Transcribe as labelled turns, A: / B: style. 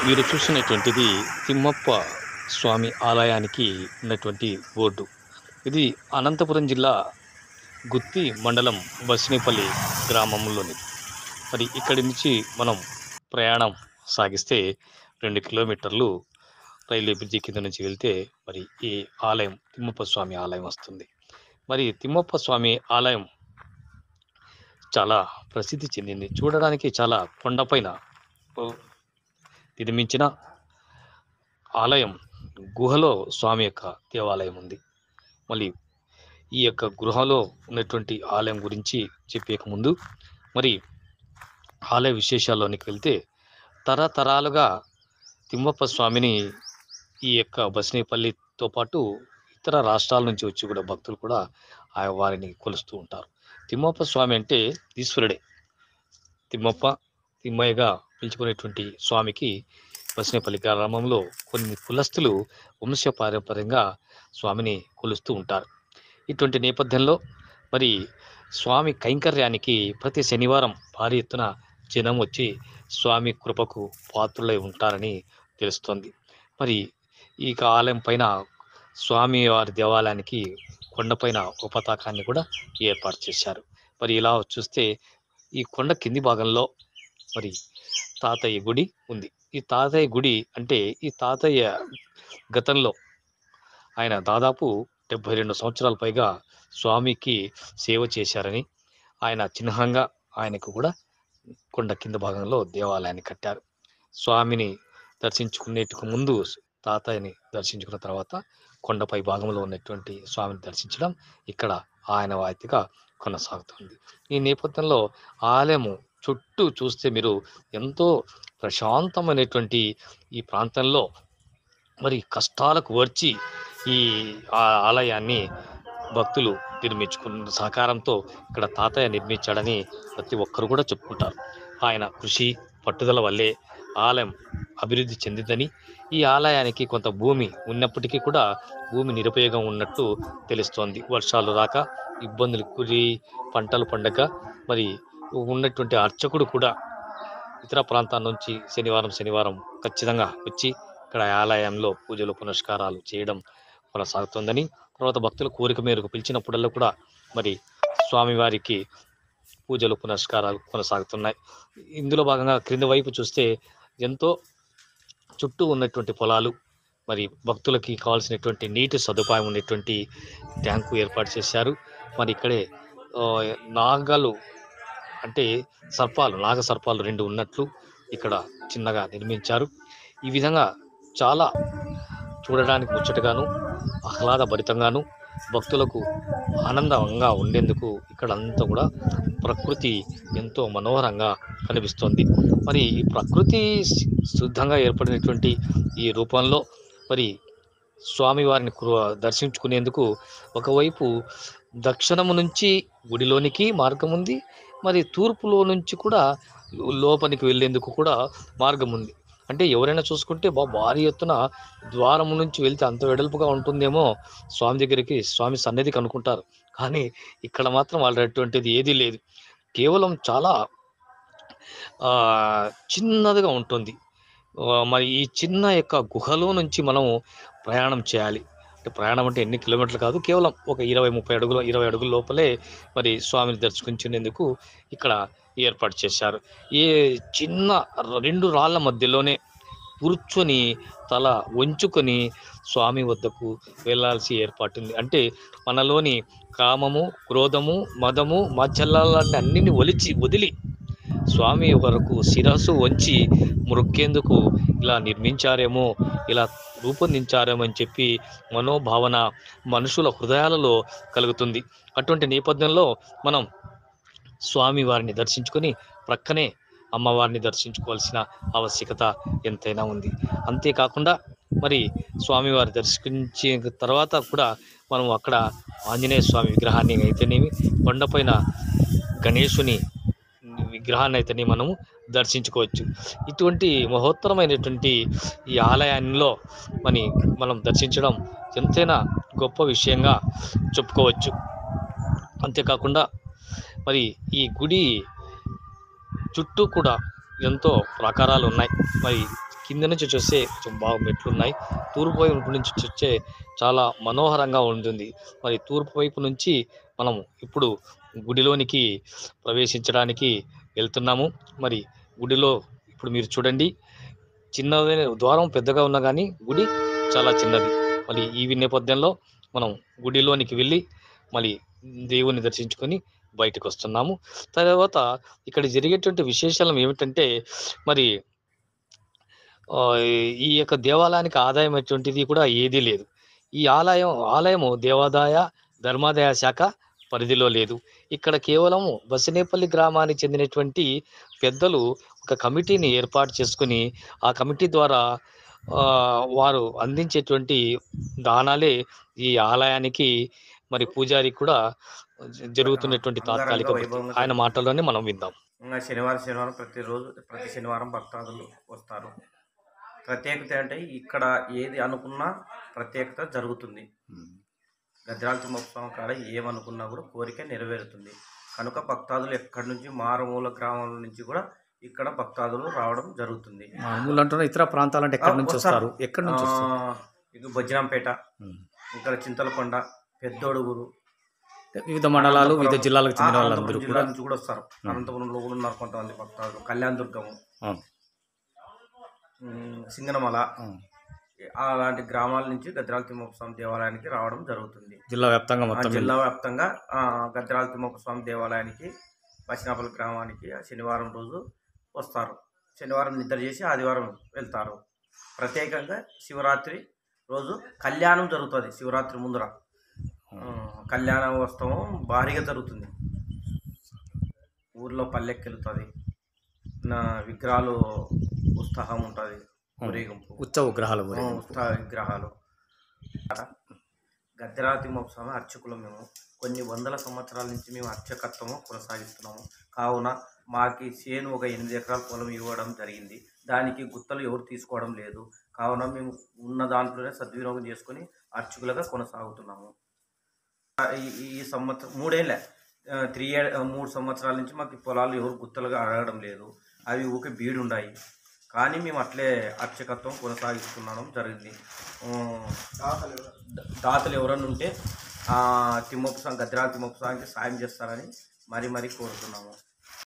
A: మీరు చూసినటువంటిది తిమ్మప్ప స్వామి ఆలయానికి ఉన్నటువంటి బోర్డు. ఇది అనంతపురం జిల్లా గుత్తి మండలం బసినేపల్లి గ్రామంలోనిది. మరి ఇక్కడి నుంచి మనం ప్రయాణం సాగిస్తే 2 కిలోమీటర్లు రైల్వే బ్రిడ్జి కింద నుంచి వెళ్తే మరి ఈ ఆలయం తిమ్మప్ప స్వామి ఆలయం వస్తుంది. మరి తిమ్మప్ప స్వామి ఆలయం చాలా ప్రసిద్ధి చెందింది. చూడడానికి చాలా కొండపైన నిర్మించిన ఆలయం, గుహలో స్వామి యొక్క దేవాలయం ఉంది. మళ్ళీ ఈ యొక్క గృహలో ఉన్నటువంటి ఆలయం గురించి చెప్పేక ముందు మరి ఆలయ విశేషాల్లోనికి వెళ్తే తరతరాలుగా తిమ్మప్ప స్వామిని ఈ యొక్క బసినేపల్లితో పాటు ఇతర రాష్ట్రాల నుంచి వచ్చి కూడా భక్తులు కూడా వారిని కొలుస్తూ ఉంటారు. తిమ్మప్ప స్వామి అంటే ఈశ్వరుడే. తిమ్మయ్యగా పిలుచుకునేటువంటి స్వామికి బసినేపల్లి గ్రామంలో కొన్ని కులస్తులు వంశపారంపర్యంగా స్వామిని కొలుస్తూ ఉంటారు. ఇటువంటి నేపథ్యంలో మరి స్వామి కైంకర్యానికి ప్రతి శనివారం భారీ ఎత్తున జనం వచ్చి స్వామి కృపకు పాత్రులై ఉంటారని తెలుస్తోంది. మరి ఈ ఆలయం పైన స్వామి వారి దేవాలయానికి కొండపైన ఒక పతాకాన్ని కూడా ఏర్పాటు చేశారు. మరి ఇలా చూస్తే ఈ కొండ కింది భాగంలో మరి తాతయ్య గుడి ఉంది. ఈ తాతయ్య గుడి అంటే ఈ తాతయ్య గతంలో ఆయన దాదాపు 72 సంవత్సరాల పైగా స్వామికి సేవ చేశారని ఆయన చిహ్నంగా ఆయనకు కూడా కొండ కింద భాగంలో దేవాలయాన్ని కట్టారు. స్వామిని దర్శించుకునేందుకు ముందు తాతయ్యని దర్శించుకున్న తర్వాత కొండపై భాగంలో ఉన్నటువంటి స్వామిని దర్శించడం ఇక్కడ ఆనవాయితీగా కొనసాగుతుంది. ఈ నేపథ్యంలో ఆలయము చుట్టూ చూస్తే మీరు ఎంతో ప్రశాంతమైనటువంటి ఈ ప్రాంతంలో మరి కష్టాలకు వచ్చి ఈ ఆలయాన్ని భక్తులు నిర్మించుకున్న సహకారంతో ఇక్కడ తాతయ్య నిర్మించాడని ప్రతి ఒక్కరు కూడా చెప్పుకుంటారు. ఆయన కృషి పట్టుదల వల్లే ఆలయం అభివృద్ధి చెందిందని, ఈ ఆలయానికి కొంత భూమి ఉన్నప్పటికీ కూడా భూమి నిరుపయోగం ఉన్నట్టు తెలుస్తోంది. వర్షాలు రాక ఇబ్బందులు గురి పంటలు పండగ మరి ఉన్నటువంటి అర్చకుడు కూడా ఇతర ప్రాంతాల నుంచి శనివారం ఖచ్చితంగా వచ్చి ఇక్కడ ఆలయంలో పూజలు పునస్కారాలు చేయడం కొనసాగుతుందని, తర్వాత భక్తుల కోరిక మేరకు పిలిచినప్పుడల్లా కూడా మరి స్వామివారికి పూజలు పునస్కారాలు కొనసాగుతున్నాయి. ఇందులో భాగంగా క్రింద వైపు చూస్తే ఎంతో చుట్టూ ఉన్నటువంటి పొలాలు, మరి భక్తులకి కావాల్సినటువంటి నీటి సదుపాయం ఉన్నటువంటి ట్యాంకు ఏర్పాటు చేశారు. మరి ఇక్కడే నాగలు అంటే నాగ సర్పాలు 2 ఉన్నట్లు ఇక్కడ చిన్నగా నిర్మించారు. ఈ విధంగా చాలా చూడడానికి ముచ్చటగాను ఆహ్లాదభరితంగాను భక్తులకు ఆనందంగా ఉండేందుకు ఇక్కడ అంతా కూడా ప్రకృతి ఎంతో మనోహరంగా కనిపిస్తోంది. మరి ఈ ప్రకృతి శుద్ధంగా ఏర్పడినటువంటి ఈ రూపంలో మరి స్వామివారిని దర్శించుకునేందుకు ఒకవైపు దక్షిణము నుంచి గుడిలోనికి మార్గం ఉంది, మరి తూర్పులో నుంచి కూడా లోపలికి వెళ్ళేందుకు కూడా మార్గం ఉంది. అంటే ఎవరైనా చూసుకుంటే భారీ ఎత్తున ద్వారం నుంచి వెళ్తే అంత వెడల్పుగా ఉంటుందేమో స్వామి దగ్గరికి, స్వామి సన్నిధికి అనుకుంటారు. కానీ ఇక్కడ మాత్రం వాళ్ళటువంటిది ఏదీ లేదు. కేవలం చాలా చిన్నదిగా ఉంటుంది. మరి ఈ చిన్న యొక్క గుహలో నుంచి మనం ప్రయాణం చేయాలి. ప్రయాణం అంటే ఎన్ని కిలోమీటర్లు కాదు, కేవలం ఒక 20 అడుగుల లోపలే మరి స్వామిని దర్శించుకునేందుకు ఇక్కడ ఏర్పాటు చేశారు. ఈ చిన్న 2 రాళ్ల మధ్యలోనే కూర్చొని తల వంచుకొని స్వామి వద్దకు వెళ్ళాల్సి ఏర్పాటుంది. అంటే మనలోని కామము, క్రోధము, మదము, మాత్సర్యాలన్నీ అన్నింటినీ వదిలి స్వామి వరకు శిరస్సు వంచి మొక్కేందుకు ఇలా నిర్మించారేమో, ఇలా రూపొందించారేమో అని చెప్పి మనోభావన మనుషుల హృదయాలలో కలుగుతుంది. అటువంటి నేపథ్యంలో మనం స్వామి వారిని దర్శించుకొని ప్రక్కనే అమ్మవారిని దర్శించుకోవాల్సిన ఆవశ్యకత ఎంతైనా ఉంది. అంతేకాకుండా మరి స్వామివారి దర్శించిన తర్వాత కూడా మనం అక్కడ ఆంజనేయ స్వామి విగ్రహాన్ని అయితేనేమి, కొండపైన గణేశుని విగ్రహాన్ని అయితేనే మనము దర్శించుకోవచ్చు. ఇటువంటి మహోత్తరమైనటువంటి ఈ ఆలయంలో మనం దర్శించడం ఎంతైనా గొప్ప విషయంగా చెప్పుకోవచ్చు. అంతేకాకుండా మరి ఈ గుడి చుట్టూ కూడా ఎంతో ప్రాకారాలు ఉన్నాయి. మరి కింద నుంచి చూస్తే కొంచెం బాగా మెట్లున్నాయి. తూర్పు వైపు నుంచి చూస్తే చాలా మనోహరంగా ఉంటుంది. మరి తూర్పు వైపు నుంచి మనం ఇప్పుడు గుడిలోనికి ప్రవేశించడానికి వెళ్తున్నాము. మరి గుడిలో ఇప్పుడు మీరు చూడండి, చిన్నదైన ద్వారం పెద్దగా ఉన్నా కానీ గుడి చాలా చిన్నది. మళ్ళీ ఈ నేపథ్యంలో మనం గుడిలోనికి వెళ్ళి మళ్ళీ దేవుని దర్శించుకొని బయటకు వస్తున్నాము. తర్వాత ఇక్కడ జరిగేటువంటి విశేషాలు ఏమిటంటే, మరి ఈ యొక్క దేవాలయానికి ఆదాయం అటువంటిది కూడా ఏదీ లేదు. ఈ ఆలయము దేవాదాయ, ధర్మాదాయ శాఖ పరిధిలో లేదు. ఇక్కడ కేవలం బసినేపల్లి గ్రామానికి చెందినటువంటి పెద్దలు ఒక కమిటీని ఏర్పాటు చేసుకొని, ఆ కమిటీ ద్వారా వారు అందించేటువంటి దానాలే ఈ ఆలయానికి, మరి పూజారికి కూడా జరుగుతున్నటువంటి
B: అంగరంగ
A: తాత్కాలిక భృతి.
B: వైభవంగా
A: ఆయన
B: జరుగుతుంది.
A: మాటల్లోనే మనం విందాం.
B: శనివారం ప్రతి శనివారం భక్తాదులు వస్తారు. ప్రత్యేకత అంటే ఇక్కడ ఏది అనుకున్నా ప్రత్యేకత జరుగుతుంది. గద్రాల తిమ్మప్ప స్వామి కాడ ఏమనుకున్నా కూడా కోరిక నెరవేరుతుంది. కనుక భక్తాదులు ఎక్కడి నుంచి మారుమూల గ్రామాల నుంచి కూడా ఇక్కడ భక్తాదులు రావడం జరుగుతుంది.
C: మామూలు అంటున్నా ఇతర ప్రాంతాలంటే ఎక్కడి నుంచి వస్తారు? ఎక్కడి నుంచి వస్తారు?
B: ఇక బొజ్జనంపేట, ఇక్కడ చింతలకొండ, పెద్దోడుగురు,
C: వివిధ మండలాలు, వివిధ జిల్లాలకు చెందిన వాళ్ళందరూ
B: జిల్లా నుంచి కూడా వస్తారు. అనంతపురంలో కూడా ఉన్నారు కొంతమంది భక్తాదులు. కళ్యాణదుర్గము, సింగనమల, అలాంటి గ్రామాల నుంచి గద్రాల తిమ్మప్ప స్వామి దేవాలయానికి రావడం జరుగుతుంది.
C: జిల్లా వ్యాప్తంగా
B: గద్రాల తిమ్మప్ప స్వామి దేవాలయానికి, బసినేపల్లి గ్రామానికి శనివారం రోజు వస్తారు. శనివారం నిద్ర చేసి ఆదివారం వెళ్తారు. ప్రత్యేకంగా శివరాత్రి రోజు కళ్యాణం జరుగుతుంది. శివరాత్రి ముందర కళ్యాణ ఉత్సవం భారీగా జరుగుతుంది. ఊర్లో పల్లెక్కెళ్తుంది, విగ్రహాలు ఉత్సాహం ఉంటుంది, ఊరేగింపు,
C: ఉత్సవ విగ్రహాలు.
B: గద్రాల తిమ్మప్ప స్వామి అర్చకులు మేము కొన్ని వందల సంవత్సరాల నుంచి మేము అర్చకత్వము కొనసాగిస్తున్నాము. కావున మాకి చేను ఒక 8 ఎకరాల పొలం ఇవ్వడం జరిగింది. దానికి గుత్తలు ఎవరు తీసుకోవడం లేదు. కావున మేము ఉన్న దాంట్లోనే సద్వినియోగం చేసుకొని అర్చకులుగా కొనసాగుతున్నాము. ఈ సంవత్సరం 3 సంవత్సరాల నుంచి మాకు పొలాలు ఎవరు గుత్తలుగా అడగడం లేదు. అవి ఊకే బీడు ఉన్నాయి. కానీ మేము అట్లే అర్చకత్వం కొనసాగిస్తున్నాం జరిగింది. దాతలు ఎవరన్నా ఉంటే గద్రాల తిమ్మప్ప స్వామికి సాయం చేస్తారని మరీ కోరుతున్నాము.